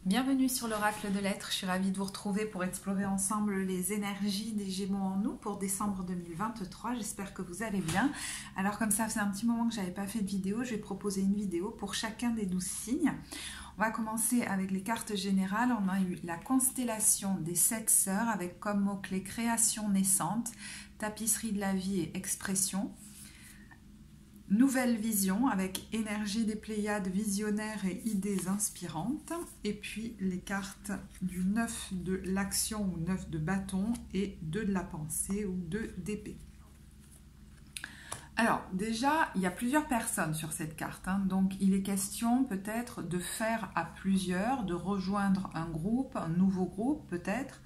Bienvenue sur l'Oracle de l'Être, je suis ravie de vous retrouver pour explorer ensemble les énergies des Gémeaux en nous pour décembre 2023, j'espère que vous allez bien. Alors comme ça faisait un petit moment que je n'avais pas fait de vidéo, je vais proposer une vidéo pour chacun des 12 signes. On va commencer avec les cartes générales. On a eu la constellation des 7 sœurs avec comme mot-clé création naissante, tapisserie de la vie et expression. Nouvelle vision avec énergie des Pléiades visionnaires et idées inspirantes. Et puis les cartes du 9 de l'action ou 9 de bâton et 2 de la pensée ou 2 d'épée. Alors déjà, il y a plusieurs personnes sur cette carte. Donc il est question peut-être de faire à plusieurs, de rejoindre un groupe, un nouveau groupe peut-être.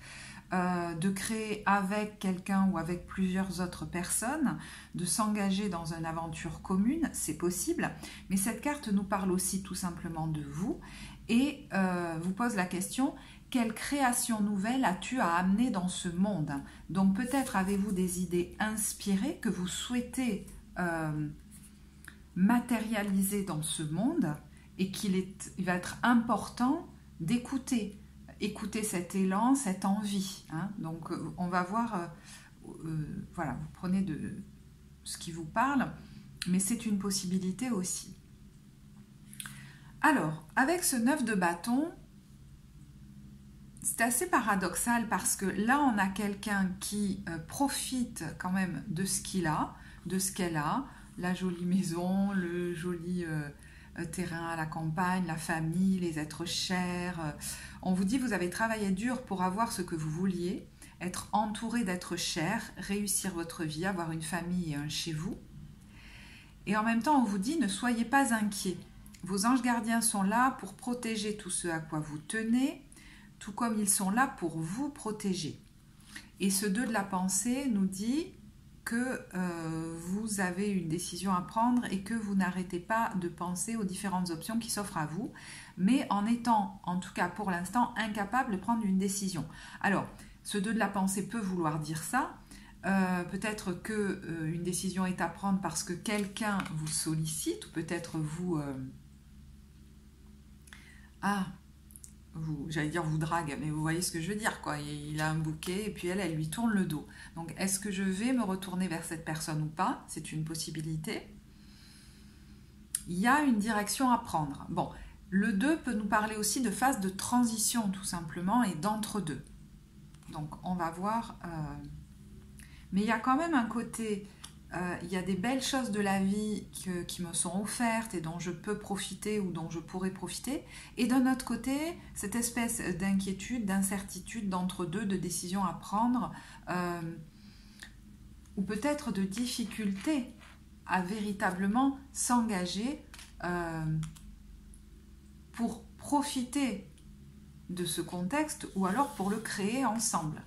De créer avec quelqu'un ou avec plusieurs autres personnes, de s'engager dans une aventure commune, c'est possible, mais cette carte nous parle aussi tout simplement de vous et vous pose la question, quelle création nouvelle as-tu à amener dans ce monde? Donc peut-être avez-vous des idées inspirées que vous souhaitez matérialiser dans ce monde et il va être important d'écouter. Écoutez cet élan, cette envie. Donc, on va voir, voilà, vous prenez de ce qui vous parle, mais c'est une possibilité aussi. Alors, avec ce 9 de bâton, c'est assez paradoxal parce que là, on a quelqu'un qui profite quand même de ce qu'il a, de ce qu'elle a, la jolie maison, le joli... terrain à la campagne, la famille, les êtres chers. On vous dit vous avez travaillé dur pour avoir ce que vous vouliez, être entouré d'êtres chers, réussir votre vie, avoir une famille et un chez vous. Et en même temps, on vous dit ne soyez pas inquiets. Vos anges gardiens sont là pour protéger tout ce à quoi vous tenez, tout comme ils sont là pour vous protéger. Et ce 2 de la pensée nous dit que vous avez une décision à prendre et que vous n'arrêtez pas de penser aux différentes options qui s'offrent à vous, mais en étant, en tout cas pour l'instant, incapable de prendre une décision. Alors, ce 2 de la pensée peut vouloir dire ça. Peut-être qu'une décision est à prendre parce que quelqu'un vous sollicite, ou peut-être vous... j'allais dire vous drague, mais vous voyez ce que je veux dire, quoi. Il a un bouquet et puis elle lui tourne le dos. Donc, est-ce que je vais me retourner vers cette personne ou pas? C'est une possibilité. Il y a une direction à prendre. Bon, le 2 peut nous parler aussi de phase de transition, tout simplement, et d'entre-deux. Donc, on va voir. Mais il y a quand même un côté... il y a des belles choses de la vie qui me sont offertes et dont je peux profiter ou dont je pourrais profiter. Et d'un autre côté, cette espèce d'inquiétude, d'incertitude, d'entre-deux, de décisions à prendre, ou peut-être de difficulté à véritablement s'engager pour profiter de ce contexte ou alors pour le créer ensemble.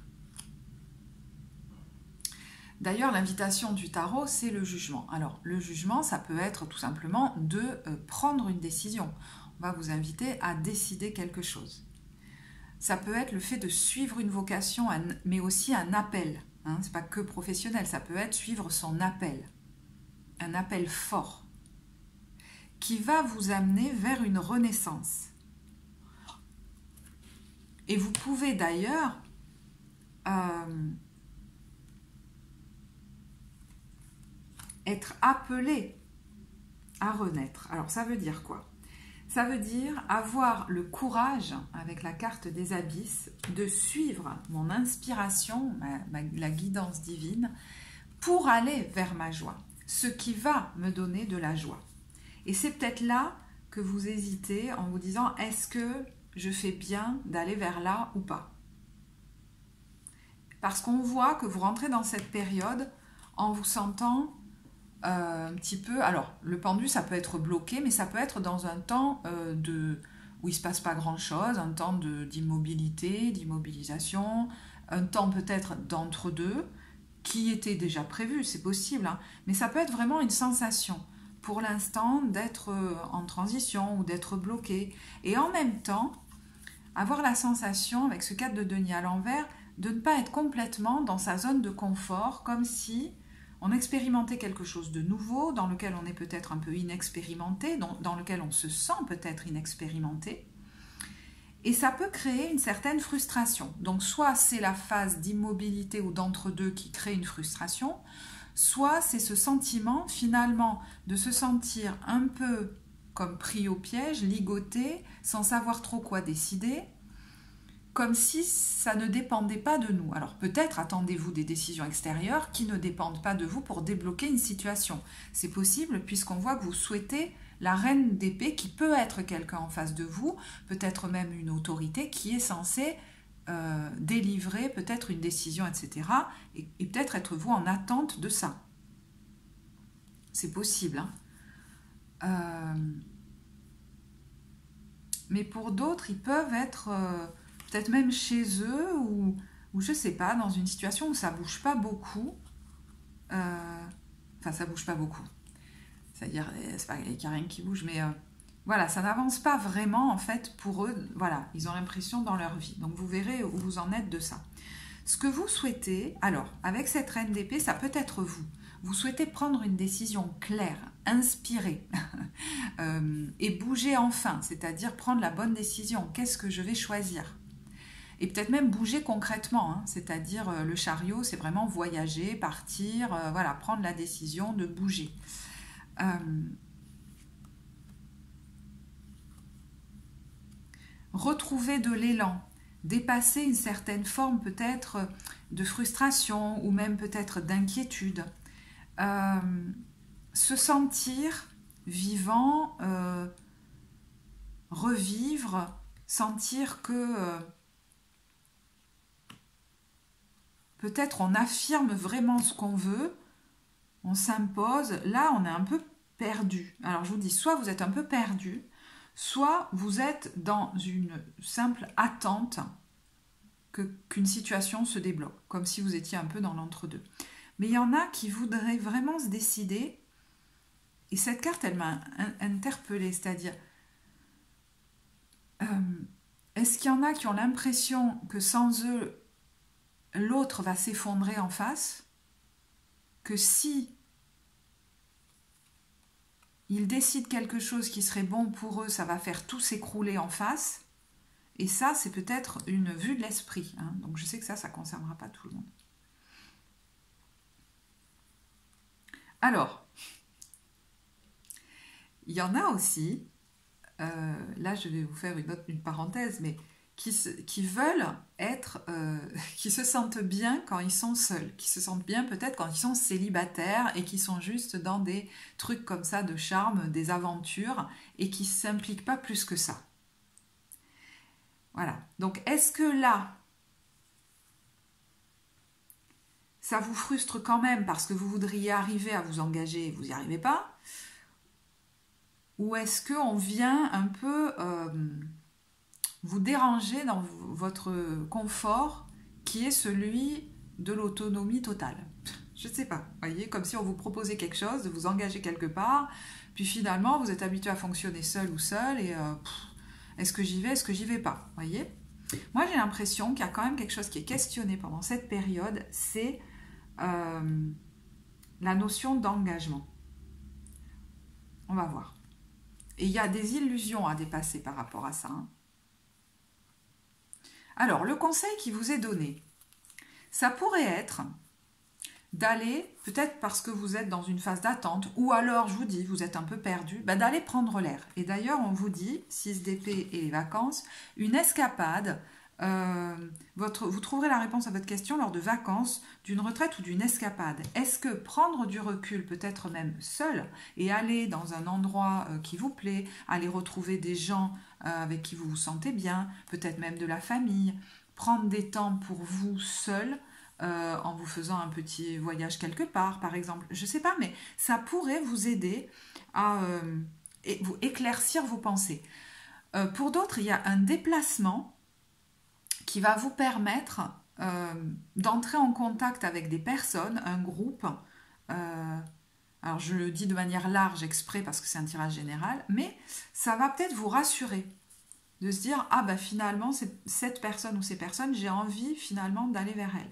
D'ailleurs, l'invitation du tarot, c'est le jugement. Alors, le jugement, ça peut être tout simplement de prendre une décision. On va vous inviter à décider quelque chose. Ça peut être le fait de suivre une vocation, mais aussi un appel. Ce n'est pas que professionnel, ça peut être suivre son appel. Un appel fort qui va vous amener vers une renaissance. Et vous pouvez d'ailleurs... être appelé à renaître. Alors, ça veut dire quoi? Ça veut dire avoir le courage, avec la carte des abysses, de suivre mon inspiration, la guidance divine, pour aller vers ma joie, ce qui va me donner de la joie. Et c'est peut-être là que vous hésitez en vous disant, est-ce que je fais bien d'aller vers là ou pas? Parce qu'on voit que vous rentrez dans cette période en vous sentant... un petit peu, alors le pendu ça peut être bloqué, mais ça peut être dans un temps où il ne se passe pas grand chose, un temps d'immobilité, d'immobilisation, un temps peut-être d'entre-deux qui était déjà prévu, c'est possible, mais ça peut être vraiment une sensation pour l'instant d'être en transition ou d'être bloqué, et en même temps avoir la sensation avec ce 4 de denier à l'envers de ne pas être complètement dans sa zone de confort, comme si on expérimentait quelque chose de nouveau, dans lequel on est peut-être un peu inexpérimenté, dans lequel on se sent peut-être inexpérimenté. Et ça peut créer une certaine frustration. Donc soit c'est la phase d'immobilité ou d'entre-deux qui crée une frustration, soit c'est ce sentiment finalement de se sentir un peu comme pris au piège, ligoté, sans savoir trop quoi décider, comme si ça ne dépendait pas de nous. Alors peut-être attendez-vous des décisions extérieures qui ne dépendent pas de vous pour débloquer une situation. C'est possible puisqu'on voit que vous souhaitez la reine d'épée qui peut être quelqu'un en face de vous, peut-être même une autorité qui est censée délivrer peut-être une décision, etc. Et peut-être être vous en attente de ça. C'est possible. Hein. Mais pour d'autres, ils peuvent être peut-être même chez eux ou je sais pas, dans une situation où ça bouge pas beaucoup. Enfin, ça bouge pas beaucoup. C'est-à-dire, c'est pas qu'il n'y a rien qui bouge, mais voilà, ça n'avance pas vraiment en fait pour eux. Voilà, ils ont l'impression dans leur vie. Donc vous verrez où vous en êtes de ça. Ce que vous souhaitez, alors, avec cette reine d'épée, ça peut être vous. Vous souhaitez prendre une décision claire, inspirée, et bouger enfin, c'est-à-dire prendre la bonne décision. Qu'est-ce que je vais choisir ? Et peut-être même bouger concrètement, hein, c'est-à-dire le chariot, c'est vraiment voyager, partir, voilà, prendre la décision de bouger. Retrouver de l'élan, dépasser une certaine forme peut-être de frustration ou même peut-être d'inquiétude, se sentir vivant, revivre, sentir que peut-être on affirme vraiment ce qu'on veut, on s'impose, là on est un peu perdu. Alors je vous dis, soit vous êtes un peu perdu, soit vous êtes dans une simple attente qu'une situation se débloque, comme si vous étiez un peu dans l'entre-deux. Mais il y en a qui voudraient vraiment se décider, et cette carte, elle m'a interpellée, c'est-à-dire, est-ce qu'il y en a qui ont l'impression que sans eux, l'autre va s'effondrer en face, que si ils décident quelque chose qui serait bon pour eux, ça va faire tout s'écrouler en face. Et ça, c'est peut-être une vue de l'esprit. Hein. Donc je sais que ça ne concernera pas tout le monde. Alors, il y en a aussi, là je vais vous faire une parenthèse, mais qui veulent être, qui se sentent bien quand ils sont seuls, qui se sentent bien peut-être quand ils sont célibataires et qui sont juste dans des trucs comme ça de charme, des aventures, et qui ne s'impliquent pas plus que ça. Voilà. Donc, est-ce que là, ça vous frustre quand même parce que vous voudriez arriver à vous engager et vous n'y arrivez pas? Ou est-ce qu'on vient un peu vous déranger dans votre confort qui est celui de l'autonomie totale? Je ne sais pas, vous voyez, comme si on vous proposait quelque chose, de vous engager quelque part, puis finalement vous êtes habitué à fonctionner seul ou seul et est-ce que j'y vais, est-ce que j'y vais pas, vous voyez? Moi j'ai l'impression qu'il y a quand même quelque chose qui est questionné pendant cette période, c'est la notion d'engagement. On va voir. Et il y a des illusions à dépasser par rapport à ça. Hein. Alors, le conseil qui vous est donné, ça pourrait être d'aller, peut-être parce que vous êtes dans une phase d'attente, ou alors, je vous dis, vous êtes un peu perdu, d'aller prendre l'air. Et d'ailleurs, on vous dit, 6 d'épée et les vacances, une escapade, vous trouverez la réponse à votre question lors de vacances, d'une retraite ou d'une escapade. Est-ce que prendre du recul, peut-être même seul, et aller dans un endroit qui vous plaît, aller retrouver des gens avec qui vous vous sentez bien, peut-être même de la famille, prendre des temps pour vous seul, en vous faisant un petit voyage quelque part, par exemple. Je ne sais pas, mais ça pourrait vous aider à vous éclaircir vos pensées. Pour d'autres, il y a un déplacement qui va vous permettre d'entrer en contact avec des personnes, un groupe. Alors, je le dis de manière large exprès parce que c'est un tirage général, mais ça va peut-être vous rassurer de se dire « Ah, finalement, cette personne ou ces personnes, j'ai envie finalement d'aller vers elles. »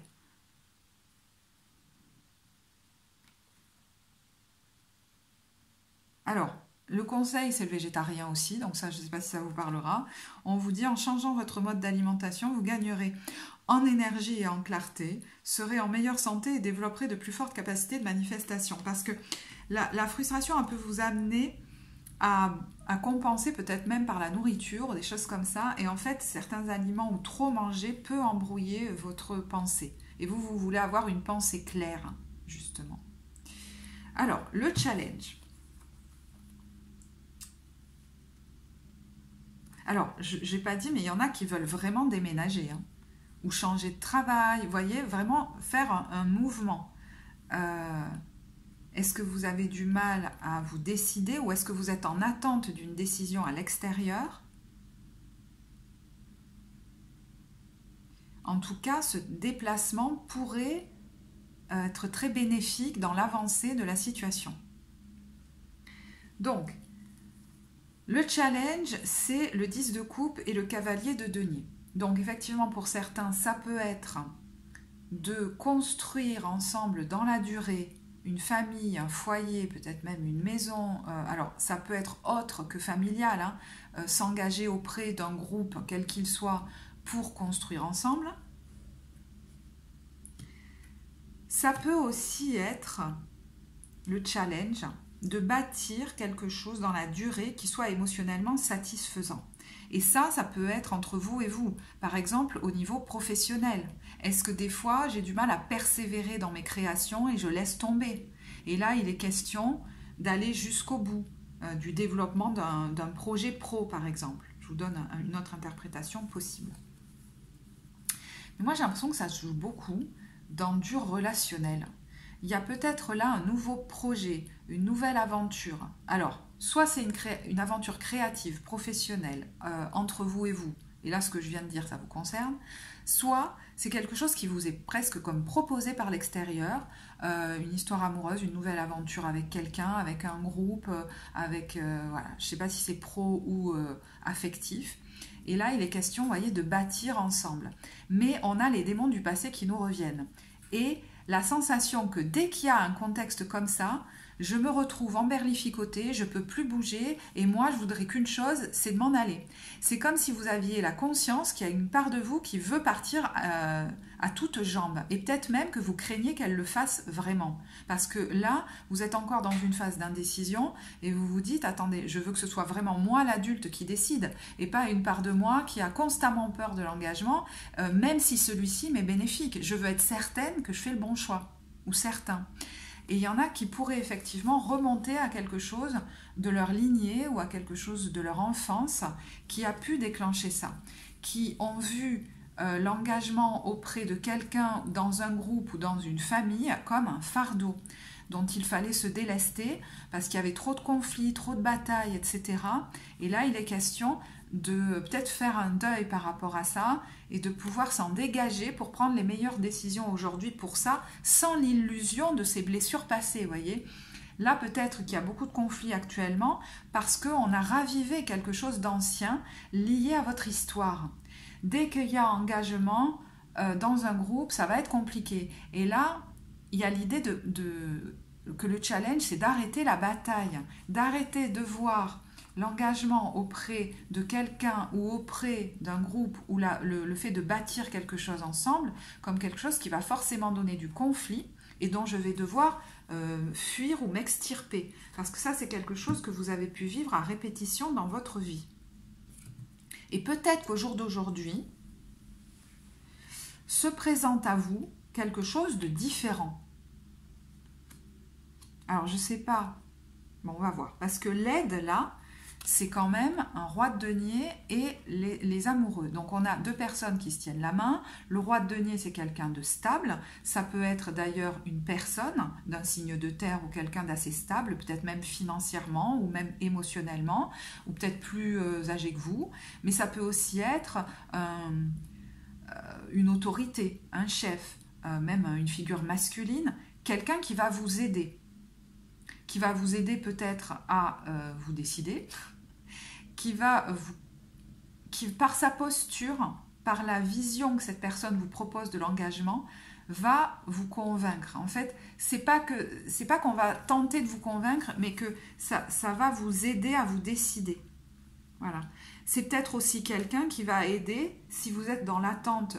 Alors, Le conseil, c'est le végétarien aussi, donc ça, je ne sais pas si ça vous parlera. On vous dit, en changeant votre mode d'alimentation, vous gagnerez en énergie et en clarté, serez en meilleure santé et développerez de plus fortes capacités de manifestation. Parce que la frustration, elle peut vous amener à compenser peut-être même par la nourriture, des choses comme ça. Et en fait, certains aliments ou trop manger peut embrouiller votre pensée. Et vous voulez avoir une pensée claire, justement. Alors, le challenge. Alors, je n'ai pas dit, mais il y en a qui veulent vraiment déménager, hein, ou changer de travail. Vous voyez, vraiment faire un mouvement. Est-ce que vous avez du mal à vous décider ou est-ce que vous êtes en attente d'une décision à l'extérieur? En tout cas, ce déplacement pourrait être très bénéfique dans l'avancée de la situation. Donc, le challenge, c'est le 10 de coupe et le cavalier de denier. Donc, effectivement, pour certains, ça peut être de construire ensemble dans la durée une famille, un foyer, peut-être même une maison. Alors, ça peut être autre que familial, hein, s'engager auprès d'un groupe, quel qu'il soit, pour construire ensemble. Ça peut aussi être le challenge de bâtir quelque chose dans la durée qui soit émotionnellement satisfaisant. Et ça peut être entre vous et vous. Par exemple, au niveau professionnel. Est-ce que des fois, j'ai du mal à persévérer dans mes créations et je laisse tomber? Et là, il est question d'aller jusqu'au bout du développement d'un projet pro, par exemple. Je vous donne une autre interprétation possible. Mais moi, j'ai l'impression que ça se joue beaucoup dans du relationnel. Il y a peut-être là un nouveau projet, une nouvelle aventure. Alors, soit c'est une aventure créative, professionnelle, entre vous et vous, et là ce que je viens de dire, ça vous concerne, soit c'est quelque chose qui vous est presque comme proposé par l'extérieur, une histoire amoureuse, une nouvelle aventure avec quelqu'un, avec un groupe, avec, voilà, je ne sais pas si c'est pro ou affectif. Et là, il est question, vous voyez, de bâtir ensemble. Mais on a les démons du passé qui nous reviennent. Et la sensation que dès qu'il y a un contexte comme ça, je me retrouve emberlificotée, je ne peux plus bouger et moi je voudrais qu'une chose, c'est de m'en aller. C'est comme si vous aviez la conscience qu'il y a une part de vous qui veut partir à toutes jambes et peut-être même que vous craignez qu'elle le fasse vraiment. Parce que là, vous êtes encore dans une phase d'indécision et vous vous dites, attendez, je veux que ce soit vraiment moi l'adulte qui décide et pas une part de moi qui a constamment peur de l'engagement, même si celui-ci m'est bénéfique. Je veux être certaine que je fais le bon choix, ou certain. Et il y en a qui pourraient effectivement remonter à quelque chose de leur lignée ou à quelque chose de leur enfance qui a pu déclencher ça, qui ont vu l'engagement auprès de quelqu'un dans un groupe ou dans une famille comme un fardeau dont il fallait se délester parce qu'il y avait trop de conflits, trop de batailles, etc. Et là, il est question de peut-être faire un deuil par rapport à ça et de pouvoir s'en dégager pour prendre les meilleures décisions aujourd'hui pour ça, sans l'illusion de ces blessures passées, voyez. Là, peut-être qu'il y a beaucoup de conflits actuellement parce qu'on a ravivé quelque chose d'ancien lié à votre histoire. Dès qu'il y a engagement dans un groupe, ça va être compliqué. Et là, il y a l'idée que le challenge, c'est d'arrêter la bataille, d'arrêter de voir l'engagement auprès de quelqu'un ou auprès d'un groupe ou le fait de bâtir quelque chose ensemble comme quelque chose qui va forcément donner du conflit et dont je vais devoir fuir ou m'extirper. Parce que ça, c'est quelque chose que vous avez pu vivre à répétition dans votre vie. Et peut-être qu'au jour d'aujourd'hui, se présente à vous quelque chose de différent. Alors, je ne sais pas. Bon, on va voir. Parce que l'aide, là, c'est quand même un roi de denier et les amoureux. Donc on a deux personnes qui se tiennent la main. Le roi de denier, c'est quelqu'un de stable. Ça peut être d'ailleurs une personne d'un signe de terre ou quelqu'un d'assez stable, peut-être même financièrement ou même émotionnellement, ou peut-être plus âgé que vous. Mais ça peut aussi être une autorité, un chef, même une figure masculine, quelqu'un qui va vous aider. Qui va vous aider peut-être à vous décider, qui par sa posture, par la vision que cette personne vous propose de l'engagement, va vous convaincre. En fait, c'est pas qu'on va tenter de vous convaincre, mais que ça va vous aider à vous décider. Voilà. C'est peut-être aussi quelqu'un qui va aider, si vous êtes dans l'attente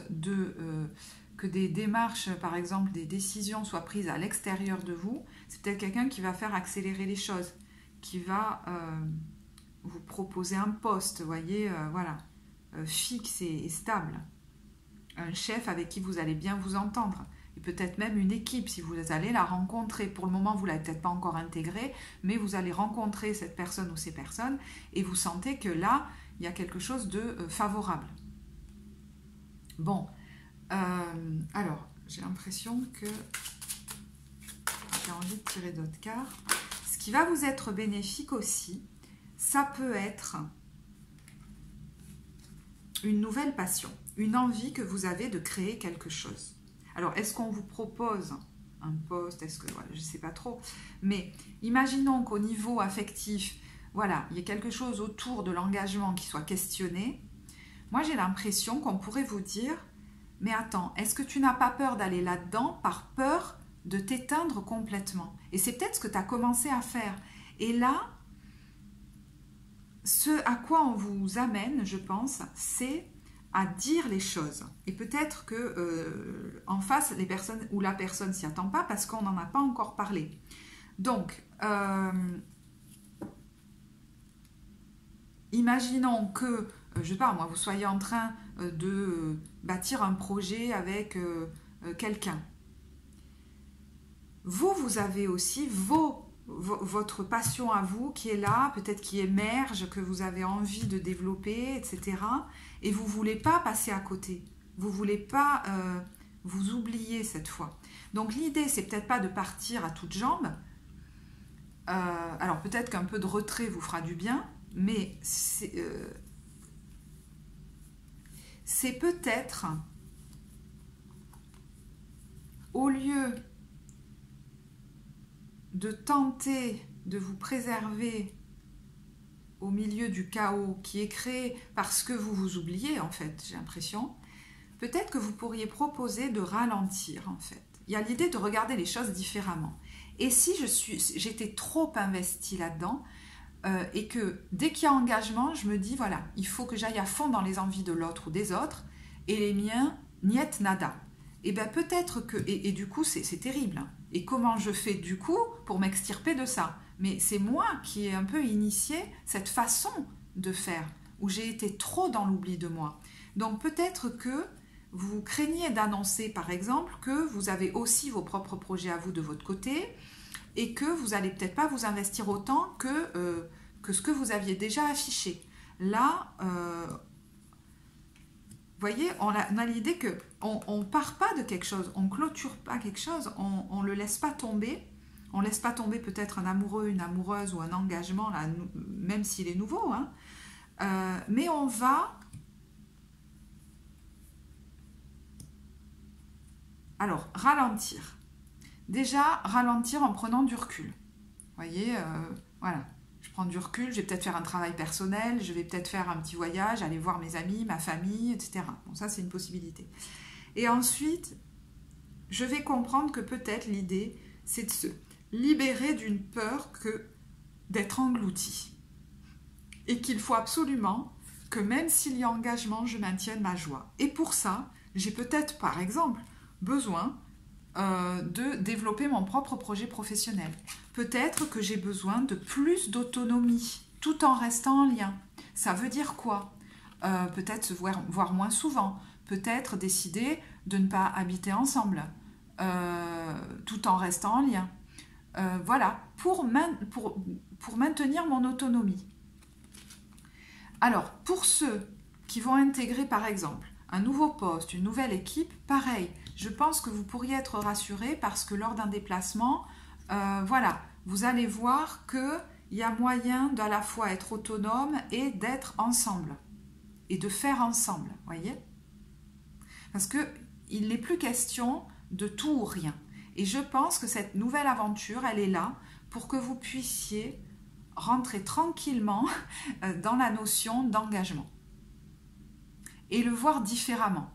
que des démarches, par exemple, des décisions soient prises à l'extérieur de vous, c'est peut-être quelqu'un qui va faire accélérer les choses, qui va vous proposer un poste, vous voyez, voilà, fixe et stable. Un chef avec qui vous allez bien vous entendre. Et peut-être même une équipe, si vous allez la rencontrer. Pour le moment, vous ne l'avez peut-être pas encore intégrée, mais vous allez rencontrer cette personne ou ces personnes et vous sentez que là, il y a quelque chose de favorable. Bon, alors, j'ai l'impression que j'ai envie de tirer d'autres cartes. Ce qui va vous être bénéfique aussi, ça peut être une nouvelle passion, une envie que vous avez de créer quelque chose. Alors, est-ce qu'on vous propose un poste? Est-ce que, voilà, je ne sais pas trop. Mais imaginons qu'au niveau affectif, voilà, il y ait quelque chose autour de l'engagement qui soit questionné. Moi, j'ai l'impression qu'on pourrait vous dire, mais attends, est-ce que tu n'as pas peur d'aller là-dedans par peur de t'éteindre complètement? Et c'est peut-être ce que tu as commencé à faire. Et là, ce à quoi on vous amène, je pense, c'est à dire les choses. Et peut-être que en face, les personnes ou la personne s'y attend pas parce qu'on n'en a pas encore parlé. Donc, imaginons que, je sais pas moi, vous soyez en train de bâtir un projet avec quelqu'un. Vous avez aussi votre passion à vous qui est là, peut-être qui émerge, que vous avez envie de développer, etc. Et vous ne voulez pas passer à côté. Vous ne voulez pas vous oublier cette fois. Donc l'idée, c'est peut-être pas de partir à toutes jambes. Alors peut-être qu'un peu de retrait vous fera du bien, mais c'est peut-être, au lieu de tenter de vous préserver au milieu du chaos qui est créé parce que vous vous oubliez, en fait, j'ai l'impression, peut-être que vous pourriez proposer de ralentir, en fait. Il y a l'idée de regarder les choses différemment. Et si j'étais trop investie là-dedans, et que dès qu'il y a engagement, je me dis, voilà, il faut que j'aille à fond dans les envies de l'autre ou des autres, et les miens, niet nada. Et bien peut-être que, et du coup c'est terrible, hein. Et comment je fais du coup pour m'extirper de ça? Mais c'est moi qui ai un peu initié cette façon de faire, où j'ai été trop dans l'oubli de moi. Donc peut-être que vous craignez d'annoncer par exemple que vous avez aussi vos propres projets à vous de votre côté, et que vous n'allez peut-être pas vous investir autant que ce que vous aviez déjà affiché. Là, vous voyez, on a l'idée qu'on ne part pas de quelque chose, on ne clôture pas quelque chose, on ne le laisse pas tomber. On ne laisse pas tomber peut-être un amoureux, une amoureuse ou un engagement, là, même s'il est nouveau. Hein. Mais on va... Alors, ralentir. Déjà, ralentir en prenant du recul. Vous voyez, voilà. Je prends du recul, je vais peut-être faire un travail personnel, je vais peut-être faire un petit voyage, aller voir mes amis, ma famille, etc. Bon, ça, c'est une possibilité. Et ensuite, je vais comprendre que peut-être l'idée, c'est de se libérer d'une peur que d'être englouti. Et qu'il faut absolument que même s'il y a engagement, je maintienne ma joie. Et pour ça, j'ai peut-être, par exemple, besoin de développer mon propre projet professionnel. Peut-être que j'ai besoin de plus d'autonomie, tout en restant en lien. Ça veut dire quoi? Peut-être se voir moins souvent, peut-être décider de ne pas habiter ensemble, tout en restant en lien. Voilà, pour maintenir mon autonomie. Alors, pour ceux qui vont intégrer, par exemple, un nouveau poste, une nouvelle équipe, pareil, je pense que vous pourriez être rassuré parce que lors d'un déplacement, voilà, vous allez voir qu'il y a moyen d'à la fois être autonome et d'être ensemble. Et de faire ensemble, voyez? Parce qu'il n'est plus question de tout ou rien. Et je pense que cette nouvelle aventure, elle est là pour que vous puissiez rentrer tranquillement dans la notion d'engagement. Et le voir différemment.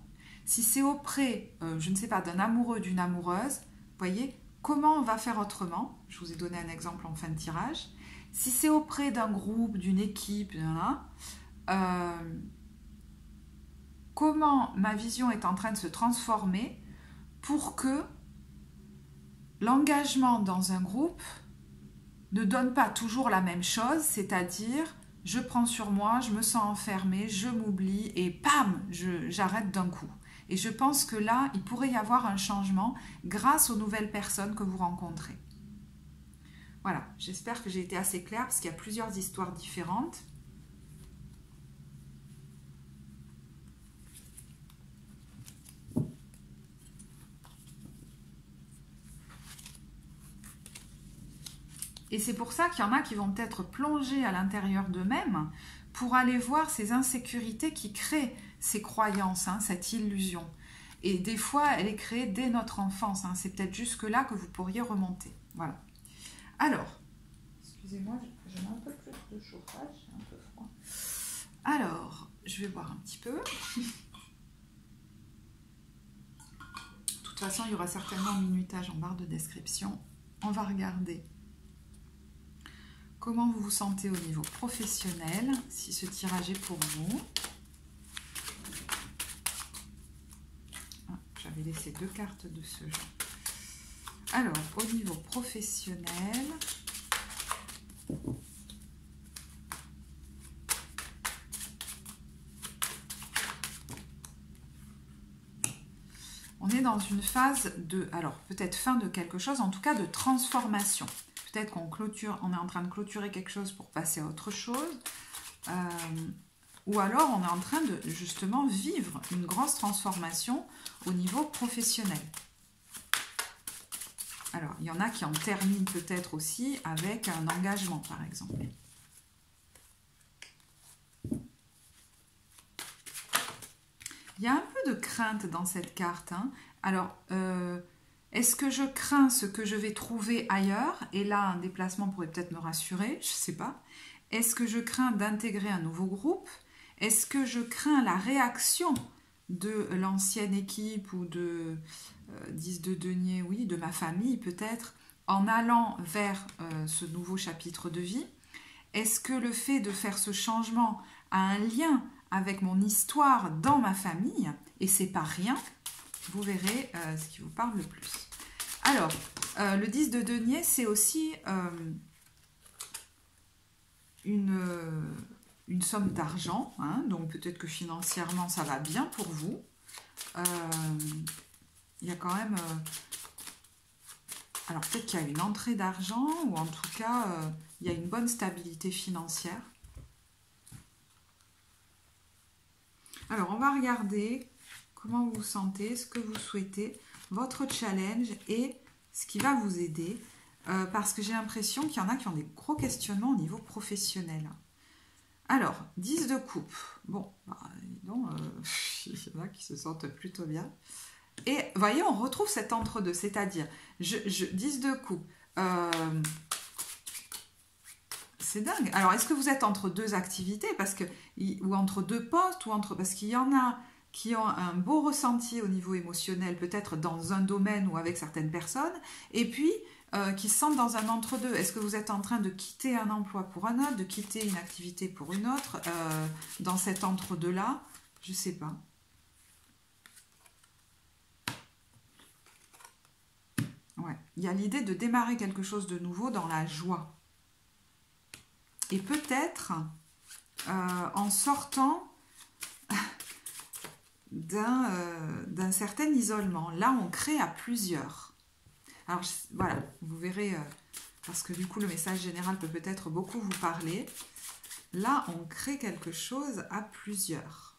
Si c'est auprès, je ne sais pas, d'un amoureux, d'une amoureuse, vous voyez, comment on va faire autrement? Je vous ai donné un exemple en fin de tirage. Si c'est auprès d'un groupe, d'une équipe, comment ma vision est en train de se transformer pour que l'engagement dans un groupe ne donne pas toujours la même chose, c'est-à-dire je prends sur moi, je me sens enfermée, je m'oublie et pam, j'arrête d'un coup. Et je pense que là, il pourrait y avoir un changement grâce aux nouvelles personnes que vous rencontrez. Voilà, j'espère que j'ai été assez claire parce qu'il y a plusieurs histoires différentes. Et c'est pour ça qu'il y en a qui vont peut-être plonger à l'intérieur d'eux-mêmes pour aller voir ces insécurités qui créent ces croyances, hein, cette illusion. Et des fois, elle est créée dès notre enfance. Hein. C'est peut-être jusque-là que vous pourriez remonter. Voilà. Alors, excusez-moi, j'ai un peu plus de chauffage, j'ai un peu froid. Alors, je vais boire un petit peu. De toute façon, il y aura certainement un minutage en barre de description. On va regarder comment vous vous sentez au niveau professionnel, si ce tirage est pour vous. J'avais laissé 2 cartes de ce genre. Alors, au niveau professionnel, on est dans une phase de, alors peut-être fin de quelque chose, en tout cas de transformation. Peut-être qu'on clôture, on est en train de clôturer quelque chose pour passer à autre chose. Ou alors on est en train de justement vivre une grosse transformation au niveau professionnel. Alors, il y en a qui en terminent peut-être aussi avec un engagement, par exemple. Il y a un peu de crainte dans cette carte. Hein. Alors, est-ce que je crains ce que je vais trouver ailleurs? Et là, un déplacement pourrait peut-être me rassurer, je ne sais pas. Est-ce que je crains d'intégrer un nouveau groupe? Est-ce que je crains la réaction de l'ancienne équipe ou de 10 de denier, oui, de ma famille peut-être, en allant vers ce nouveau chapitre de vie? Est-ce que le fait de faire ce changement a un lien avec mon histoire dans ma famille? Et c'est pas rien, vous verrez ce qui vous parle le plus. Alors, le 10 de denier, c'est aussi une somme d'argent, hein, donc peut-être que financièrement ça va bien pour vous. Il y a quand même... alors peut-être qu'il y a une entrée d'argent, ou en tout cas, il y a une bonne stabilité financière. Alors, on va regarder comment vous vous sentez, ce que vous souhaitez, votre challenge et ce qui va vous aider. Parce que j'ai l'impression qu'il y en a qui ont des gros questionnements au niveau professionnel. Alors, 10 de coupe. Bon, bah, donc, il y en a qui se sentent plutôt bien. Et vous voyez, on retrouve cet entre-deux, c'est-à-dire, 10 de coupe. C'est dingue. Alors, est-ce que vous êtes entre deux activités ou entre deux postes parce qu'il y en a qui ont un beau ressenti au niveau émotionnel, peut-être dans un domaine ou avec certaines personnes, et puis qui se sentent dans un entre-deux. Est-ce que vous êtes en train de quitter un emploi pour un autre, de quitter une activité pour une autre, dans cet entre-deux-là? Je ne sais pas. Ouais. Il y a l'idée de démarrer quelque chose de nouveau dans la joie. Et peut-être en sortant d'un certain isolement. Là, on crée à plusieurs. Alors, voilà, vous verrez, parce que du coup, le message général peut peut-être beaucoup vous parler. Là, on crée quelque chose à plusieurs.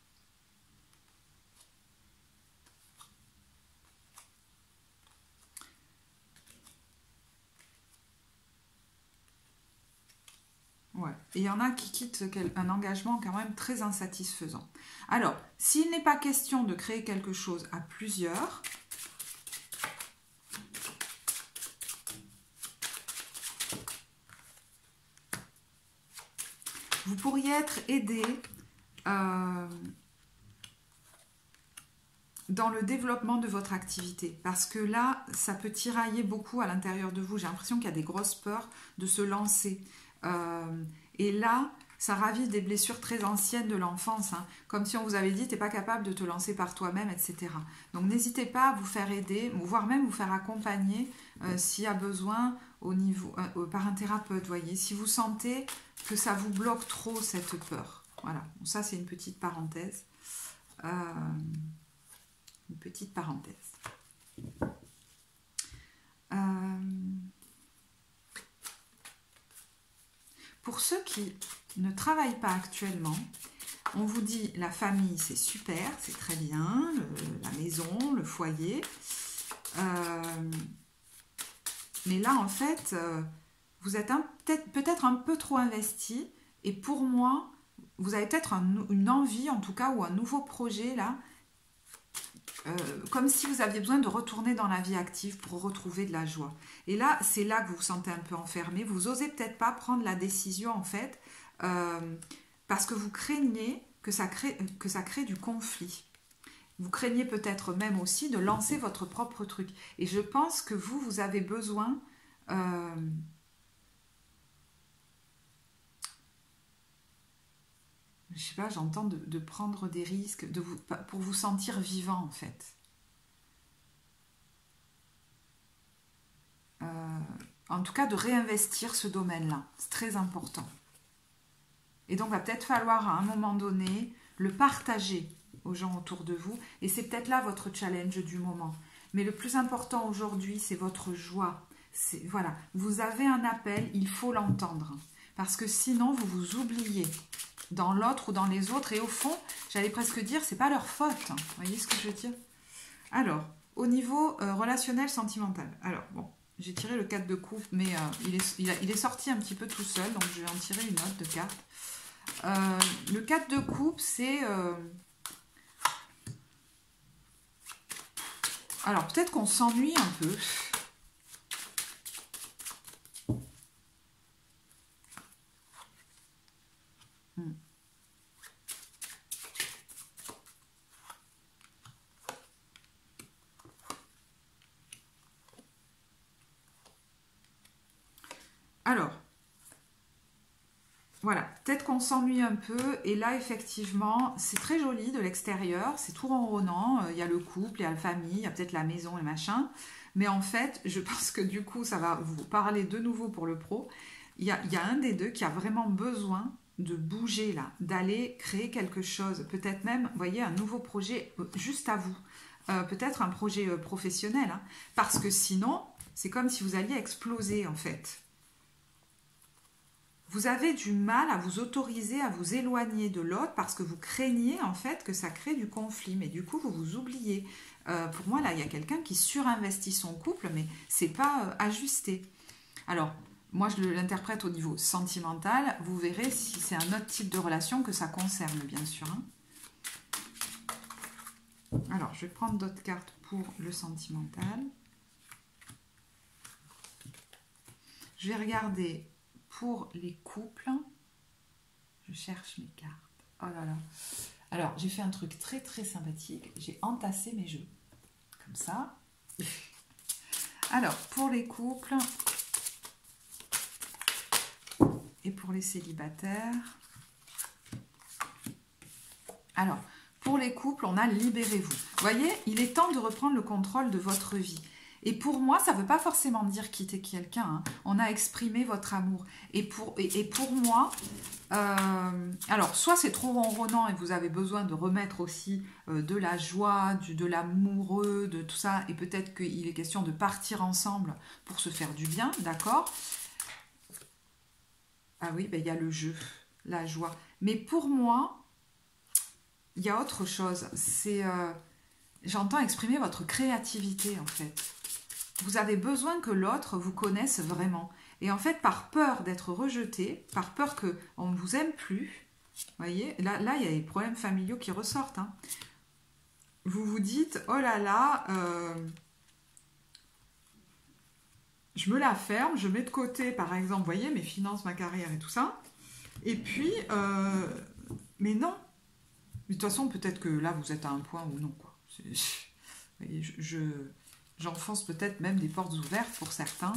Ouais. Et il y en a qui quittent un engagement quand même très insatisfaisant. Alors, s'il n'est pas question de créer quelque chose à plusieurs, vous pourriez être aidé dans le développement de votre activité. Parce que là, ça peut tirailler beaucoup à l'intérieur de vous. J'ai l'impression qu'il y a des grosses peurs de se lancer. Et là, ça ravive des blessures très anciennes de l'enfance. Hein. Comme si on vous avait dit, tu n'es pas capable de te lancer par toi-même, etc. Donc n'hésitez pas à vous faire aider, voire même vous faire accompagner s'il y a besoin au niveau, par un thérapeute. Voyez, si vous sentez que ça vous bloque trop cette peur. Voilà, donc ça c'est une petite parenthèse. Une petite parenthèse. Pour ceux qui ne travaillent pas actuellement, on vous dit la famille c'est super, c'est très bien, la maison, le foyer. Mais là en fait, vous êtes peut-être un peu trop investi et pour moi, vous avez peut-être une envie en tout cas ou un nouveau projet là, comme si vous aviez besoin de retourner dans la vie active pour retrouver de la joie. Et là, c'est là que vous vous sentez un peu enfermé. Vous osez peut-être pas prendre la décision en fait, parce que vous craignez que ça crée du conflit. Vous craignez peut-être même aussi de lancer votre propre truc. Et je pense que vous avez besoin je sais pas, j'entends de prendre des risques, pour vous sentir vivant en fait. En tout cas, de réinvestir ce domaine-là, c'est très important. Et donc, il va peut-être falloir à un moment donné le partager aux gens autour de vous. Et c'est peut-être là votre challenge du moment. Mais le plus important aujourd'hui, c'est votre joie. Voilà, vous avez un appel, il faut l'entendre. Parce que sinon, vous vous oubliez dans l'autre ou dans les autres. Et au fond, j'allais presque dire, c'est pas leur faute. Hein. Vous voyez ce que je veux dire? Alors, au niveau relationnel, sentimental. Alors, bon, j'ai tiré le 4 de coupe, mais il est sorti un petit peu tout seul. Donc, je vais en tirer une autre de carte. Le 4 de coupe, c'est... Alors, peut-être qu'on s'ennuie un peu. Alors, voilà, peut-être qu'on s'ennuie un peu, et là, effectivement, c'est très joli de l'extérieur, c'est tout ronronnant, il y a le couple, il y a la famille, il y a peut-être la maison et machin, mais en fait, je pense que du coup, ça va vous parler de nouveau pour le pro. Il y a un des deux qui a vraiment besoin de bouger là, d'aller créer quelque chose, peut-être même, vous voyez, un nouveau projet juste à vous, peut-être un projet professionnel, hein, parce que sinon, c'est comme si vous alliez exploser en fait. Vous avez du mal à vous autoriser à vous éloigner de l'autre parce que vous craignez en fait que ça crée du conflit. Mais du coup, vous vous oubliez. Pour moi, là, il y a quelqu'un qui surinvestit son couple, mais c'est pas ajusté. Alors, moi, je l'interprète au niveau sentimental. Vous verrez si c'est un autre type de relation que ça concerne, bien sûr. Hein. Alors, je vais prendre d'autres cartes pour le sentimental. Je vais regarder... Pour les couples, je cherche mes cartes. Oh là là. Alors, j'ai fait un truc très très sympathique. J'ai entassé mes jeux. Comme ça. Alors, pour les couples et pour les célibataires. Alors, pour les couples, on a libérez-vous. Vous voyez, il est temps de reprendre le contrôle de votre vie. Et pour moi, ça ne veut pas forcément dire quitter quelqu'un. Hein. On a exprimé votre amour. Et pour moi, alors, soit c'est trop ronronnant et vous avez besoin de remettre aussi de la joie, de l'amoureux, de tout ça. Et peut-être qu'il est question de partir ensemble pour se faire du bien, d'accord? Ah oui, ben, il y a le jeu, la joie. Mais pour moi, il y a autre chose. C'est... j'entends exprimer votre créativité, en fait. Vous avez besoin que l'autre vous connaisse vraiment. Et en fait, par peur d'être rejeté, par peur qu'on ne vous aime plus, vous voyez, là, il y a des problèmes familiaux qui ressortent. Hein. Vous vous dites, oh là là, je me la ferme, je mets de côté, par exemple, vous voyez, mes finances, ma carrière et tout ça. Et puis, mais non. De toute façon, peut-être que là, vous êtes à un point où non, quoi. Vous voyez, j'enfonce peut-être même des portes ouvertes pour certains.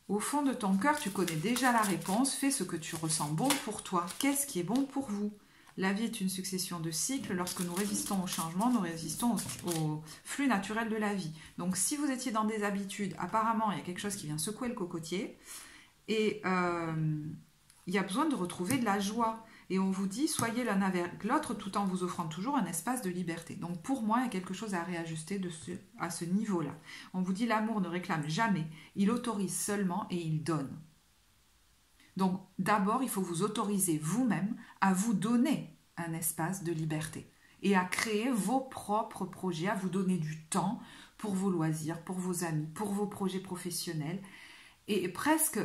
Au fond de ton cœur, tu connais déjà la réponse. Fais ce que tu ressens bon pour toi. Qu'est-ce qui est bon pour vous? La vie est une succession de cycles. Lorsque nous résistons au changement, nous résistons au flux naturel de la vie. Donc, si vous étiez dans des habitudes, apparemment, il y a quelque chose qui vient secouer le cocotier. Et il y a besoin de retrouver de la joie. Et on vous dit, soyez l'un avec l'autre tout en vous offrant toujours un espace de liberté. Donc pour moi, il y a quelque chose à réajuster à ce niveau-là. On vous dit, l'amour ne réclame jamais, il autorise seulement et il donne. Donc d'abord, il faut vous autoriser vous-même à vous donner un espace de liberté et à créer vos propres projets, à vous donner du temps pour vos loisirs, pour vos amis, pour vos projets professionnels. Et presque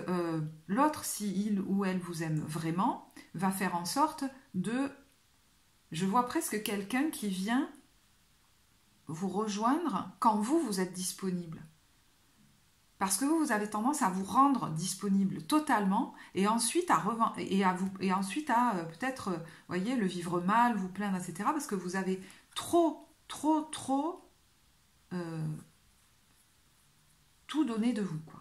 l'autre, si il ou elle vous aime vraiment, va faire en sorte de... Je vois presque quelqu'un qui vient vous rejoindre quand vous êtes disponible. Parce que vous avez tendance à vous rendre disponible totalement et ensuite à peut-être, voyez, le vivre mal, vous plaindre, etc. Parce que vous avez trop tout donné de vous, quoi.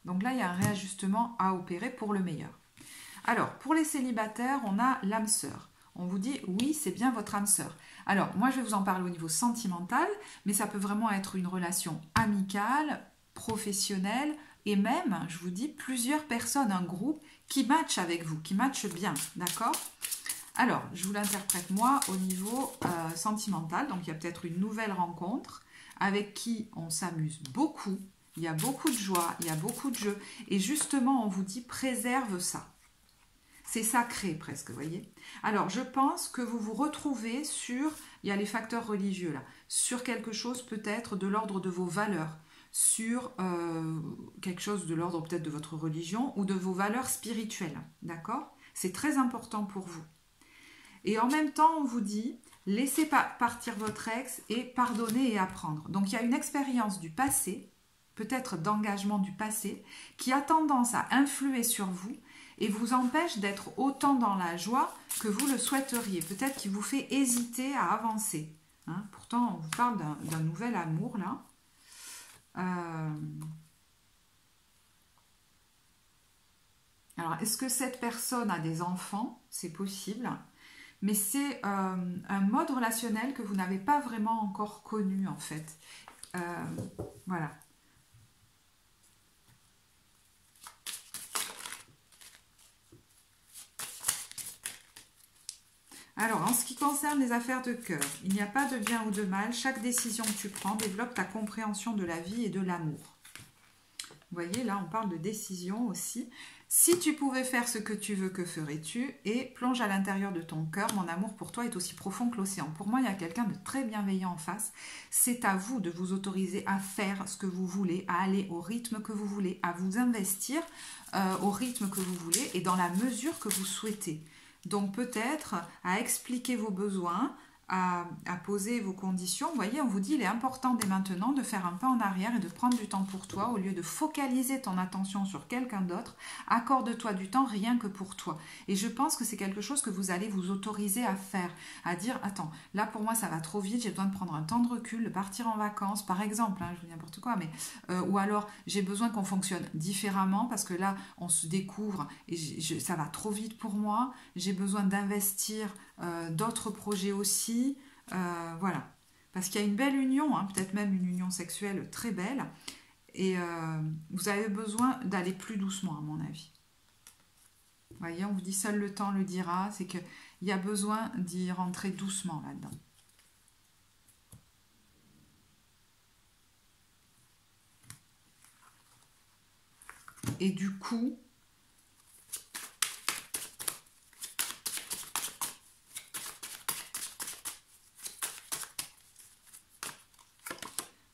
Donc là, il y a un réajustement à opérer pour le meilleur. Alors, pour les célibataires, on a l'âme sœur. On vous dit, oui, c'est bien votre âme sœur. Alors, moi, je vais vous en parler au niveau sentimental, mais ça peut vraiment être une relation amicale, professionnelle, et même, je vous dis, plusieurs personnes, un groupe qui match avec vous, qui match bien, d'accord? Alors, je vous l'interprète, moi, au niveau sentimental. Donc, il y a peut-être une nouvelle rencontre avec qui on s'amuse beaucoup. Il y a beaucoup de joie, il y a beaucoup de jeux. Et justement, on vous dit, préserve ça. C'est sacré presque, vous voyez. Alors, je pense que vous vous retrouvez sur, il y a les facteurs religieux là, sur quelque chose peut-être de l'ordre de vos valeurs, sur quelque chose de l'ordre peut-être de votre religion ou de vos valeurs spirituelles, d'accord? C'est très important pour vous. Et en même temps, on vous dit, laissez partir votre ex et pardonnez et apprendre. Donc, il y a une expérience du passé, peut-être d'engagement du passé, qui a tendance à influer sur vous et vous empêche d'être autant dans la joie que vous le souhaiteriez. Peut-être qu'il vous fait hésiter à avancer. Hein, pourtant, on vous parle d'un nouvel amour, là. Alors, est-ce que cette personne a des enfants? C'est possible. Mais c'est un mode relationnel que vous n'avez pas vraiment encore connu, en fait. Voilà. Alors, en ce qui concerne les affaires de cœur, il n'y a pas de bien ou de mal. Chaque décision que tu prends développe ta compréhension de la vie et de l'amour. Vous voyez, là, on parle de décision aussi. Si tu pouvais faire ce que tu veux, que ferais-tu? Et plonge à l'intérieur de ton cœur. Mon amour pour toi est aussi profond que l'océan. Pour moi, il y a quelqu'un de très bienveillant en face. C'est à vous de vous autoriser à faire ce que vous voulez, à aller au rythme que vous voulez, à vous investir au rythme que vous voulez et dans la mesure que vous souhaitez. Donc peut-être à expliquer vos besoins, à poser vos conditions. Vous voyez, on vous dit, il est important dès maintenant de faire un pas en arrière et de prendre du temps pour toi au lieu de focaliser ton attention sur quelqu'un d'autre. Accorde-toi du temps rien que pour toi. Et je pense que c'est quelque chose que vous allez vous autoriser à faire, à dire, attends, là pour moi ça va trop vite, j'ai besoin de prendre un temps de recul, de partir en vacances, par exemple, hein, je vous dis n'importe quoi, mais ou alors j'ai besoin qu'on fonctionne différemment parce que là on se découvre et ça va trop vite pour moi, j'ai besoin d'investir d'autres projets aussi, voilà, parce qu'il y a une belle union, hein, peut-être même une union sexuelle très belle, et vous avez besoin d'aller plus doucement à mon avis. Vous voyez, on vous dit seul le temps le dira, c'est qu'il y a besoin d'y rentrer doucement là-dedans. Et du coup,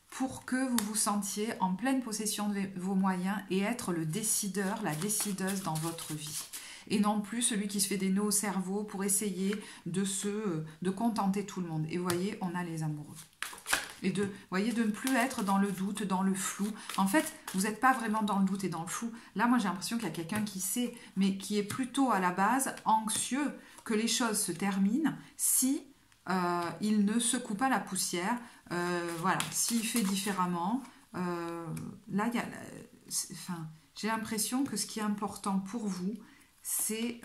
pour que vous vous sentiez en pleine possession de vos moyens et être le décideur, la décideuse dans votre vie. Et non plus celui qui se fait des nœuds au cerveau pour essayer de contenter tout le monde. Et vous voyez, on a les amoureux. Et de ne plus être dans le doute, dans le flou. En fait, vous n'êtes pas vraiment dans le doute et dans le flou. Là, moi, j'ai l'impression qu'il y a quelqu'un qui sait, mais qui est plutôt à la base anxieux que les choses se terminent si il ne secoue pas la poussière. Voilà, s'il fait différemment, là, il y a, enfin, j'ai l'impression que ce qui est important pour vous, c'est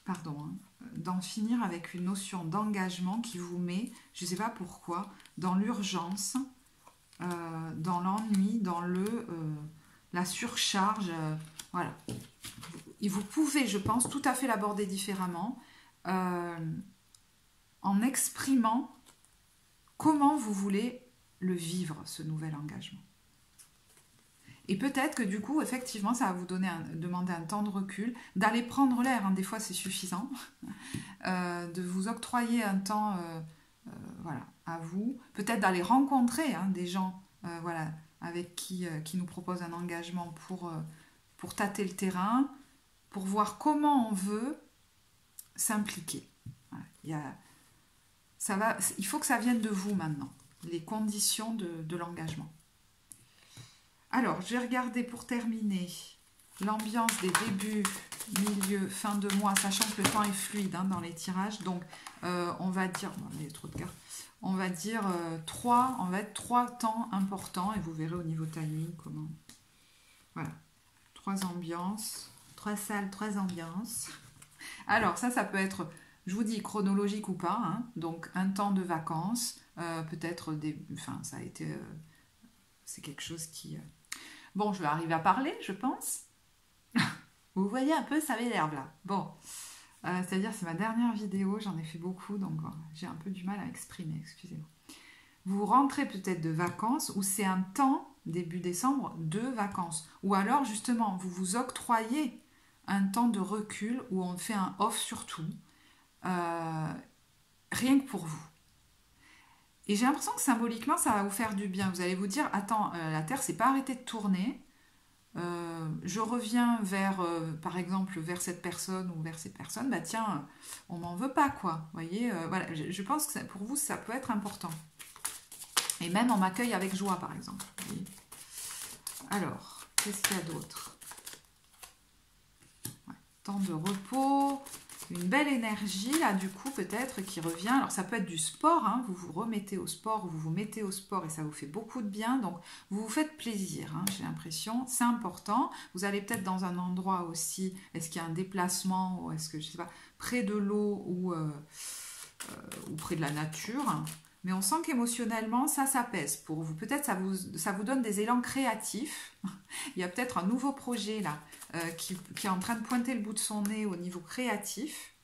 pardon, hein, d'en finir avec une notion d'engagement qui vous met, je ne sais pas pourquoi, dans l'urgence, dans l'ennui, dans la surcharge. Voilà. Et vous pouvez, je pense, tout à fait l'aborder différemment en exprimant comment vous voulez le vivre, ce nouvel engagement. Et peut-être que du coup, effectivement, ça va vous demander un temps de recul, d'aller prendre l'air, hein, des fois c'est suffisant, de vous octroyer un temps voilà, à vous, peut-être d'aller rencontrer hein, des gens voilà, avec qui nous proposent un engagement pour tâter le terrain, pour voir comment on veut s'impliquer. Voilà, il faut que ça vienne de vous maintenant, les conditions de l'engagement. Alors, je vais regarder pour terminer l'ambiance des débuts, milieu, fin de mois, sachant que le temps est fluide hein, dans les tirages. Donc, on va dire, bon, il y a trop de cartes, on va dire 3 temps importants et vous verrez au niveau timing comment. Voilà, 3 ambiances, 3 salles, 3 ambiances. Alors, ça peut être, je vous dis, chronologique ou pas. Hein, donc, un temps de vacances, peut-être enfin, ça a été. C'est quelque chose qui. Bon, je vais arriver à parler, je pense. Vous voyez un peu, ça m'énerve là. Bon, c'est-à-dire c'est ma dernière vidéo, j'en ai fait beaucoup, donc j'ai un peu du mal à exprimer, excusez-moi. Vous rentrez peut-être de vacances, ou c'est un temps, début décembre, de vacances. Ou alors, justement, vous vous octroyez un temps de recul, où on fait un off sur tout, rien que pour vous. Et j'ai l'impression que symboliquement, ça va vous faire du bien. Vous allez vous dire, attends, la Terre s'est pas arrêtée de tourner. Je reviens vers, par exemple, vers cette personne ou vers cette personne. Bah tiens, on m'en veut pas, quoi. Vous voyez, voilà, je pense que pour vous, ça peut être important. Et même on m'accueille avec joie, par exemple. Alors, qu'est-ce qu'il y a d'autre? Ouais, temps de repos. Une belle énergie, là, du coup, peut-être, qui revient. Alors, ça peut être du sport, hein. Vous vous remettez au sport, vous vous mettez au sport et ça vous fait beaucoup de bien. Donc, vous vous faites plaisir, hein, j'ai l'impression. C'est important. Vous allez peut-être dans un endroit aussi, est-ce qu'il y a un déplacement ou est-ce que, je sais pas, près de l'eau ou près de la nature. Mais on sent qu'émotionnellement, ça pèse pour vous. Peut-être ça vous donne des élans créatifs. Il y a peut-être un nouveau projet là qui est en train de pointer le bout de son nez au niveau créatif.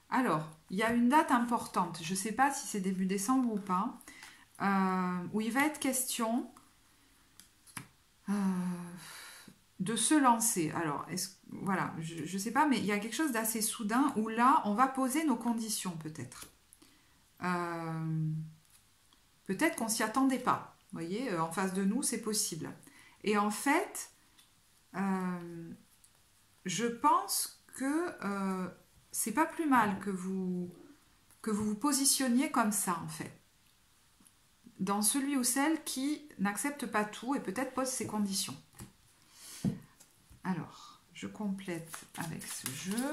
Alors, il y a une date importante. Je ne sais pas si c'est début décembre ou pas. Où il va être question de se lancer. Alors, voilà, je ne sais pas, mais il y a quelque chose d'assez soudain où là, on va poser nos conditions peut-être. Peut-être qu'on ne s'y attendait pas. Vous voyez, en face de nous, c'est possible. Et en fait, je pense que c'est pas plus mal que vous vous positionniez comme ça, en fait. Dans celui ou celle qui n'accepte pas tout et peut-être pose ses conditions. Alors, je complète avec ce jeu.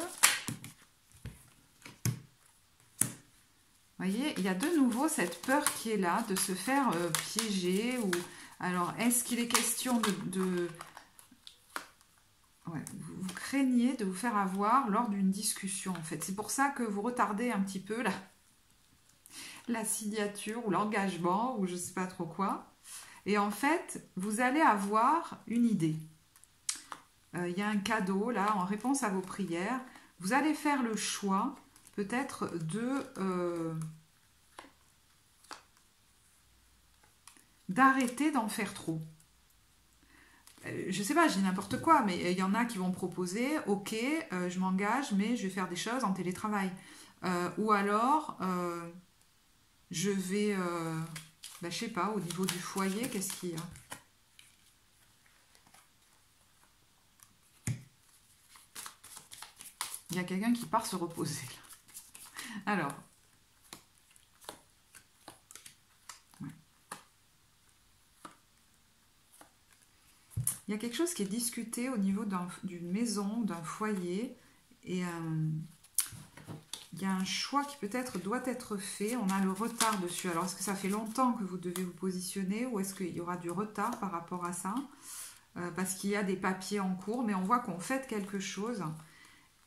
Vous voyez, il y a de nouveau cette peur qui est là de se faire piéger. Alors, est-ce qu'il est question de... Ouais, vous craignez de vous faire avoir lors d'une discussion, en fait. C'est pour ça que vous retardez un petit peu la signature ou l'engagement ou je ne sais pas trop quoi. Et en fait, vous allez avoir une idée. Il y a un cadeau, là, en réponse à vos prières. Vous allez faire le choix, peut-être, d'arrêter d'en faire trop. Je sais pas, je dis n'importe quoi, mais il y en a qui vont proposer, ok, je m'engage, mais je vais faire des choses en télétravail. Ou alors, je vais, je sais pas, au niveau du foyer, qu'est-ce qu'il y a ? Il y a quelqu'un qui part se reposer. Alors, ouais. Il y a quelque chose qui est discuté au niveau d'une maison, d'un foyer, et il y a un choix qui peut-être doit être fait. On a le retard dessus. Alors, est-ce que ça fait longtemps que vous devez vous positionner ou est-ce qu'il y aura du retard par rapport à ça? Parce qu'il y a des papiers en cours, mais on voit qu'on fait quelque chose.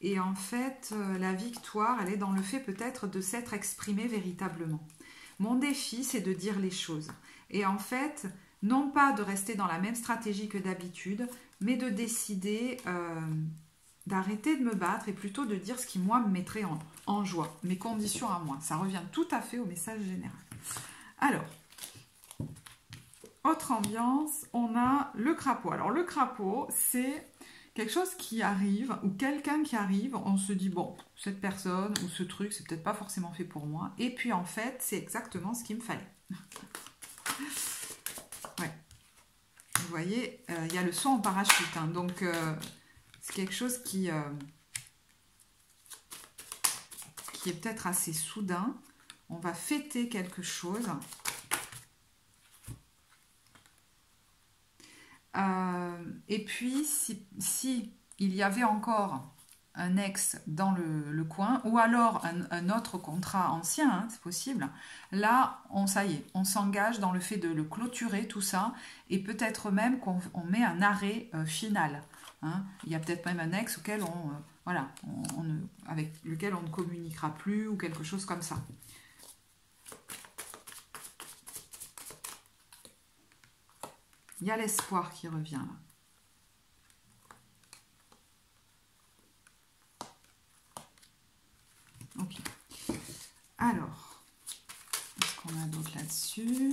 Et en fait, la victoire, elle est dans le fait peut-être de s'être exprimé véritablement. Mon défi, c'est de dire les choses. Et en fait, non pas de rester dans la même stratégie que d'habitude, mais de décider d'arrêter de me battre et plutôt de dire ce qui, moi, me mettrait en joie, mes conditions à moi. Ça revient tout à fait au message général. Alors, autre ambiance, on a le crapaud. Alors, le crapaud, c'est quelque chose qui arrive, ou quelqu'un qui arrive, on se dit, bon, cette personne ou ce truc, c'est peut-être pas forcément fait pour moi. Et puis, en fait, c'est exactement ce qu'il me fallait. Ouais. Vous voyez, il y a le saut en parachute. Hein, donc, c'est quelque chose qui est peut-être assez soudain. On va fêter quelque chose. Et puis, si il y avait encore un ex dans le coin, ou alors un autre contrat ancien, hein, c'est possible, là, ça y est, on s'engage dans le fait de le clôturer, tout ça, et peut-être même qu'on met un arrêt final. Hein. Il y a peut-être même un ex auquel avec lequel on ne communiquera plus, ou quelque chose comme ça. Il y a l'espoir qui revient là. Ok. Alors, qu'est-ce qu'on a d'autre là-dessus?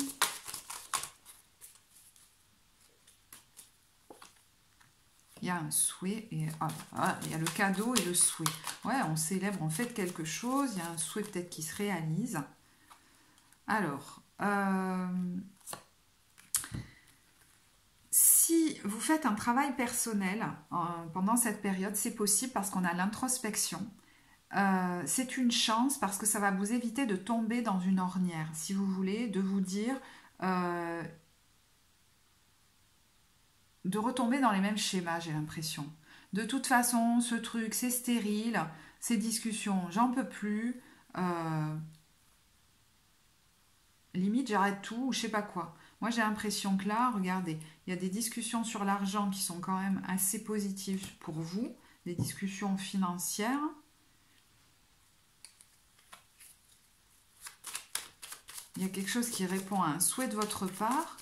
Il y a un souhait et il y a le cadeau et le souhait. Ouais, on célèbre en fait quelque chose. Il y a un souhait peut-être qui se réalise. Alors, si vous faites un travail personnel pendant cette période, c'est possible parce qu'on a l'introspection. C'est une chance parce que ça va vous éviter de tomber dans une ornière, si vous voulez, de vous dire, de retomber dans les mêmes schémas, j'ai l'impression. De toute façon, ce truc, c'est stérile, ces discussions, j'en peux plus, limite j'arrête tout ou je sais pas quoi. Moi j'ai l'impression que là, regardez, il y a des discussions sur l'argent qui sont quand même assez positives pour vous, des discussions financières. Il y a quelque chose qui répond à un souhait de votre part.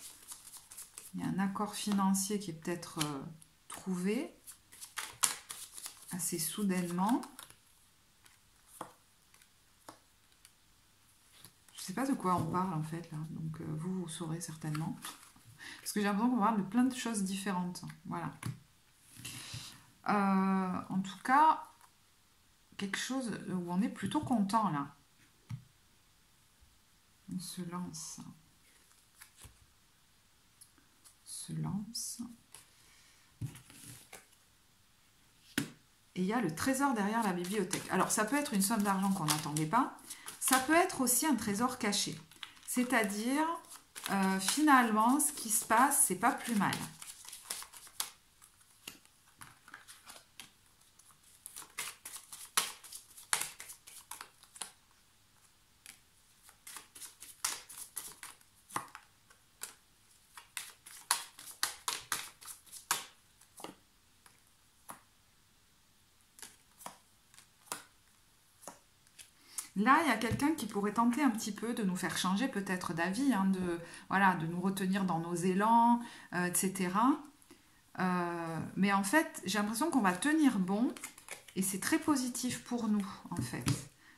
Il y a un accord financier qui est peut-être trouvé assez soudainement. Je ne sais pas de quoi on parle en fait là, donc vous saurez certainement. Parce que j'ai l'impression qu'on parle de plein de choses différentes. Voilà. En tout cas, quelque chose où on est plutôt content là. On se lance. Et il y a le trésor derrière la bibliothèque. Alors, ça peut être une somme d'argent qu'on n'attendait pas. Ça peut être aussi un trésor caché. C'est-à-dire, finalement, ce qui se passe, c'est pas plus mal. Là, il y a quelqu'un qui pourrait tenter un petit peu de nous faire changer peut-être d'avis, hein, de nous retenir dans nos élans, etc. Mais en fait, j'ai l'impression qu'on va tenir bon et c'est très positif pour nous, en fait.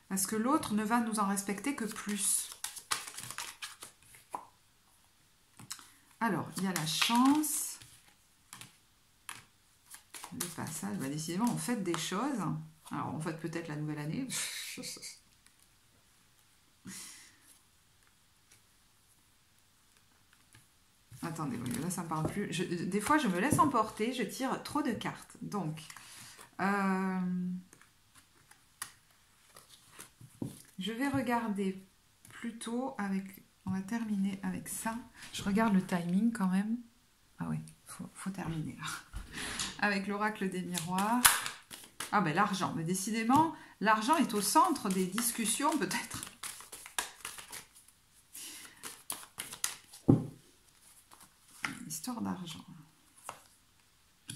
Parce que l'autre ne va nous en respecter que plus. Alors, il y a la chance. Le passage, bah, décidément, on fête des choses. Alors, on fête peut-être la nouvelle année. Attendez, là ça ne me parle plus. Des fois, je me laisse emporter, je tire trop de cartes. Donc, je vais regarder plutôt avec... On va terminer avec ça. Je regarde le timing quand même. Ah oui, faut terminer là. Avec l'oracle des miroirs. Ah ben l'argent, mais décidément, l'argent est au centre des discussions peut-être. Histoire d'argent.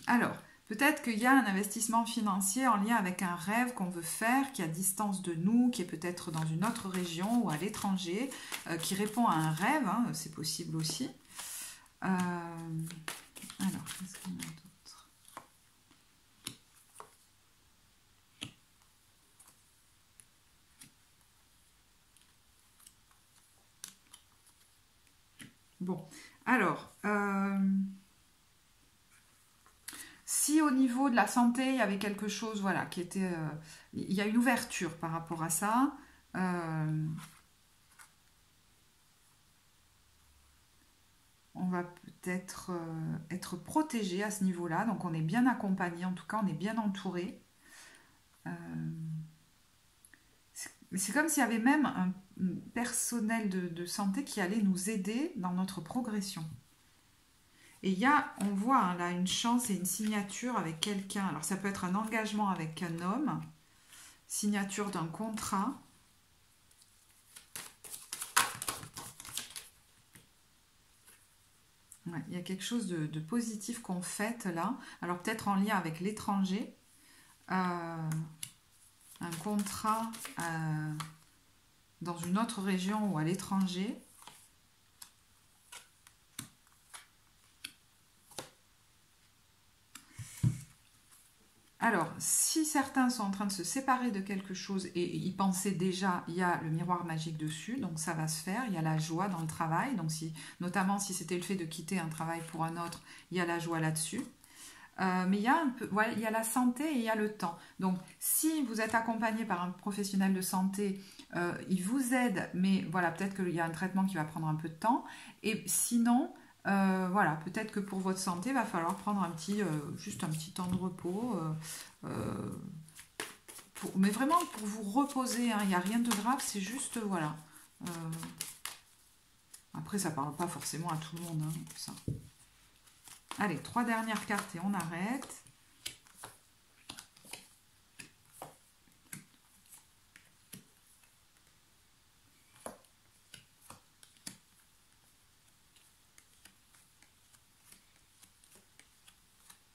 Alors, peut-être qu'il y a un investissement financier en lien avec un rêve qu'on veut faire, qui est à distance de nous, qui est peut-être dans une autre région ou à l'étranger, qui répond à un rêve, hein, c'est possible aussi. Alors, qu'est-ce qu'on a d'autre? Bon, alors... si au niveau de la santé, il y avait quelque chose, voilà, qui était... il y a une ouverture par rapport à ça. On va peut-être être protégé à ce niveau-là. Donc, on est bien accompagné. En tout cas, on est bien entouré. C'est comme s'il y avait même un personnel de santé qui allait nous aider dans notre progression. Et il y a, on voit hein, là une chance et une signature avec quelqu'un. Alors ça peut être un engagement avec un homme, signature d'un contrat. Ouais, il y a quelque chose de positif qu'on fête là. Alors peut-être en lien avec l'étranger. Un contrat dans une autre région ou à l'étranger. Alors, si certains sont en train de se séparer de quelque chose et y pensaient déjà, il y a le miroir magique dessus, donc ça va se faire. Il y a la joie dans le travail, donc notamment si c'était le fait de quitter un travail pour un autre, il y a la joie là-dessus. Mais il y a un peu, voilà, il y a la santé et il y a le temps. Donc, si vous êtes accompagné par un professionnel de santé, il vous aide, mais voilà, peut-être qu'il y a un traitement qui va prendre un peu de temps. Et sinon... voilà, peut-être que pour votre santé, il va falloir prendre juste un petit temps de repos. Mais vraiment pour vous reposer, hein, il n'y a rien de grave, c'est juste, voilà. Après, ça ne parle pas forcément à tout le monde, hein, ça. Allez, 3 dernières cartes et on arrête.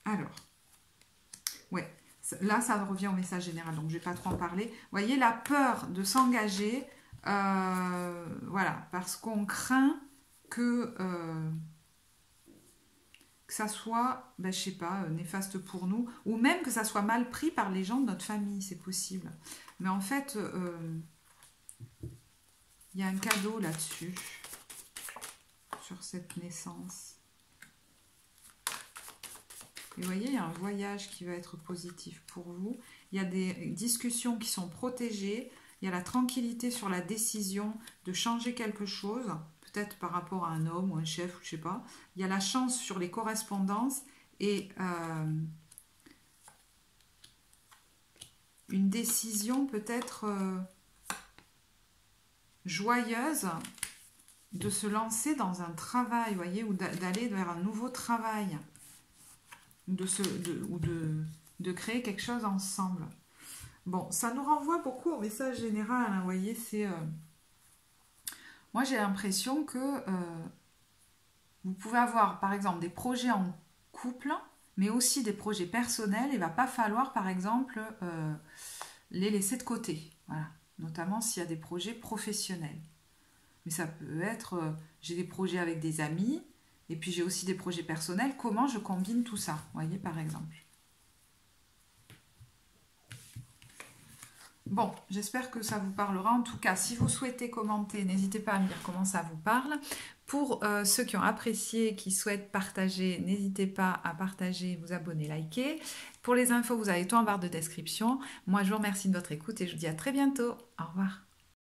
Alors, ouais, là ça revient au message général, donc je ne vais pas trop en parler. Vous voyez, la peur de s'engager, voilà, parce qu'on craint que ça soit, ben, je sais pas, néfaste pour nous, ou même que ça soit mal pris par les gens de notre famille, c'est possible. Mais en fait, il y a un cadeau là-dessus, sur cette naissance. Et vous voyez, il y a un voyage qui va être positif pour vous. Il y a des discussions qui sont protégées. Il y a la tranquillité sur la décision de changer quelque chose, peut-être par rapport à un homme ou un chef, je ne sais pas. Il y a la chance sur les correspondances et une décision peut-être joyeuse de se lancer dans un travail, vous voyez, ou d'aller vers un nouveau travail. De créer quelque chose ensemble. Bon, ça nous renvoie beaucoup au message général, hein, vous voyez, c'est... moi, j'ai l'impression que vous pouvez avoir, par exemple, des projets en couple, mais aussi des projets personnels, il ne va pas falloir, par exemple, les laisser de côté, voilà, notamment s'il y a des projets professionnels. Mais ça peut être, j'ai des projets avec des amis, et puis j'ai aussi des projets personnels. Comment je combine tout ça, vous voyez, par exemple. Bon, j'espère que ça vous parlera. En tout cas, si vous souhaitez commenter, n'hésitez pas à me dire comment ça vous parle. Pour ceux qui ont apprécié, qui souhaitent partager, n'hésitez pas à partager, vous abonner, liker. Pour les infos, vous avez tout en barre de description. Moi, je vous remercie de votre écoute et je vous dis à très bientôt. Au revoir.